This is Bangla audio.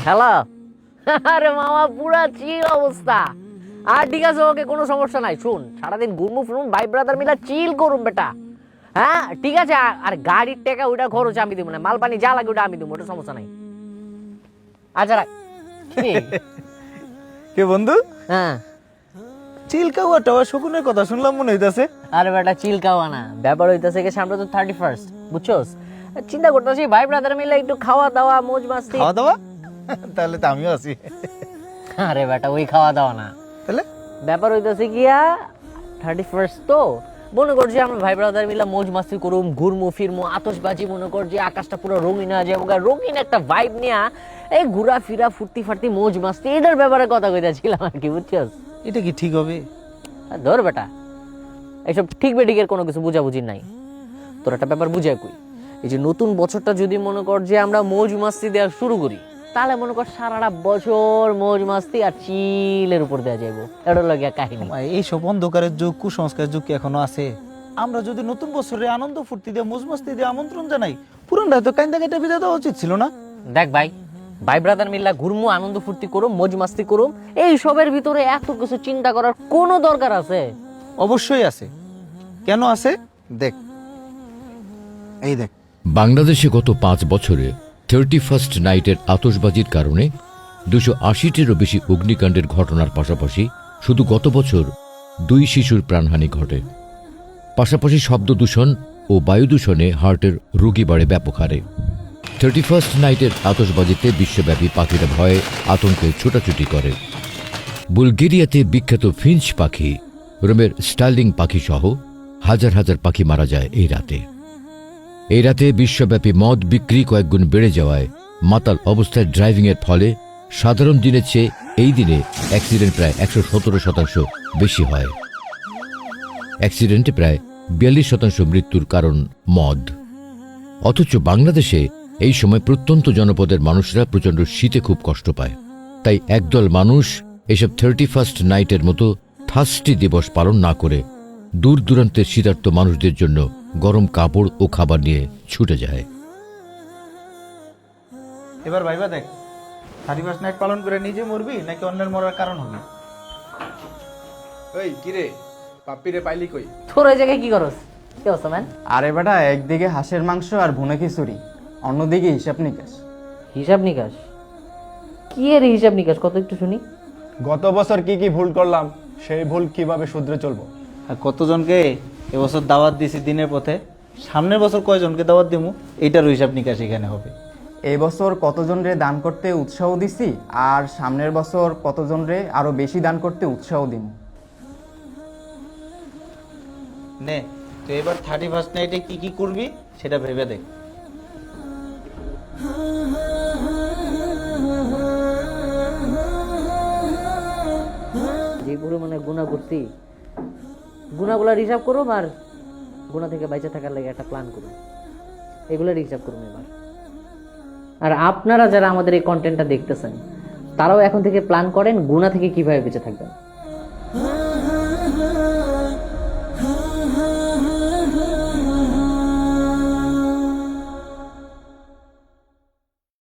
হ্যালো। আরে মামা পুরা চিল অবস্থা। আর ঠিক আছে, ওকে, কোনো সমস্যা নাই। শুন, সারাদিন ঘুরমু ফিরুম, ভাই ব্রাদার মিলা চিল করুম বেটা। হ্যাঁ ঠিক আছে। আর গাড়ির টাকা ওইটা খরচ আমি দিব না, মাল পানি যা লাগে ওটা আমি দিব, ওটা সমস্যা নাই। আচ্ছা রাখ। কি? কে বন্ধু? হ্যাঁ। চিলকাওয়া টাওয়া শকুনের কথা শুনলাম মনে হইতাছে। আরে বেটা চিল খাওয়া না, ব্যাপার হইতাছে কি, সামনে তো 31st, বুঝছস? চিন্তা করতেছি ভাই ব্রাদার মিলে একটু খাওয়া দাওয়া মৌজ মাস্তি। খাওয়া দাওয়া? তাহলে তো আমিও আছি। আরে বেটা ওই খাওয়া দাওয়া না, তাহলে ব্যাপার হইতাছে গিয়া 31st তো মনে করছি আমরা ভাই ব্রাদার মিলে মৌজ মাস্তি করুম, ঘুরমু ফিরমু, আতশবাজি, মনে কর যে আকাশটা পুরো রঙিন হয়ে যাবো, রঙিন একটা ভাইব নিয়া এই ঘুরা ফিরা ফুর্তি ফার্তি মৌজ মাস্তি এটার ব্যাপারে কথা কইতাছিলাম আর কি, বুঝছস? এটা কি ঠিক হবে? ধর বেটা, এইসব ঠিক বেঠিকের কোনো কিছু বুঝাবুঝি নাই। তোর একটা ব্যাপার বুঝাই কই, এই যে নতুন বছরটা যদি মনে কর যে আমরা মৌজ মাস্তি দেওয়া শুরু করি, তাহলে মনে কর সারাটা বছর মৌজ মাস্তি আর চিলের উপর দেওয়া যাইব। এটা লাগিয়া কাহিনী। এইসব অন্ধকারের যুগ, কুসংস্কার যুগ কি এখনো আছে? আমরা যদি নতুন বছরে আনন্দ ফুর্তি দিয়ে মৌজ মাস্তি দিয়ে আমন্ত্রণ জানাই, পুরানটা তো কাইন্দা কেটে বিদায় দেওয়া উচিত ছিল না? দেখ ভাই, ভাই ব্রাদার মিল্লা ঘুরমু, আনন্দ ফুর্তি করুম, মৌজ মাস্তি করুম, এই সবের ভিতরে এত কিছু চিন্তা করার কোনো দরকার আছে? অবশ্যই আছে। কেন আছে দেখ, এই দেখ। বাংলাদেশে গত 5 বছরে 31st নাইটের আতশবাজির কারণে 280টিরও বেশি অগ্নিকাণ্ডের ঘটনার পাশাপাশি শুধু গত বছর 2 শিশুর প্রাণহানি ঘটে। পাশাপাশি শব্দ দূষণ ও বায়ু দূষণে হার্টের রোগী বাড়ে ব্যাপক হারে। 31st নাইটের আতশবাজিতে বিশ্বব্যাপী পাখিরা ভয়ে আতঙ্কে ছোটাছুটি করে। বুলগেরিয়াতে বিখ্যাত ফিঞ্চ পাখি, রোমের স্টার্লিং পাখি সহ হাজার হাজার পাখি মারা যায় এই রাতে। এই রাতে বিশ্বব্যাপী মদ বিক্রি কয়েকগুণ বেড়ে যাওয়ায় মাতাল অবস্থায় ড্রাইভিংয়ের ফলে সাধারণ দিনের চেয়ে এই দিনে অ্যাক্সিডেন্ট প্রায় 117% বেশি হয়। অ্যাক্সিডেন্টে প্রায় 42% মৃত্যুর কারণ মদ। অথচ বাংলাদেশে এই সময় প্রত্যন্ত জনপদের মানুষরা প্রচণ্ড শীতে খুব কষ্ট পায়। তাই একদল মানুষ এসব 31st নাইটের মতো থার্স্টি দিবস পালন না করে দূর দূরান্তের শীতার্ত মানুষদের জন্য গরম কাপড় ও খাবার নিয়ে ছুটে যায়। এবার ভাইবা দেখ, 31st নাইট পালন করে নিজে মরবি নাকি অন্যের মরার কারণ হবি? ওই কিরে, পাপ্পিরে পাইলি কই? তোর ওই জায়গায় কি করস? কি অবস্থা ম্যান? আরে বেটা, একদিকে হাঁসের মাংস আর ভুনা খিচুড়ি, অন্যদিকে হিসাব নিকাশ। হিসাব নিকাশ? কি এর হিসাব নিকাশ, কত একটু শুনি। গত বছর কি কি ভুল করলাম, সেই ভুল কিভাবে শুধরে চলবো। আর কতজনকে এবছর দাওয়াত দিছি দিনের পথে, সামনের বছর কয়জনকে দাওয়াত দিমু, এইটার হিসাব নিকাশ এখানে হবে। এই বছর কতজনরে দান করতে উৎসাহ দিছি, আর সামনের বছর কতজনরে আরো বেশি দান করতে উৎসাহ দিম। নে, তো এবার 31st নাইটে কি কি করবি সেটা ভেবে দেখ। যে পরিমাণে গুণা করছি, গুণাগুলার হিসাব করুম, আর গুণা থেকে বাইচে থাকার লাগে একটা প্ল্যান করুম, এগুলার হিসাব করুম এবার। আর আপনারা যারা আমাদের এই কন্টেন্টটা দেখতেছেন, তারাও এখন থেকে প্ল্যান করেন গুণা থেকে কিভাবে বেঁচে থাকবেন।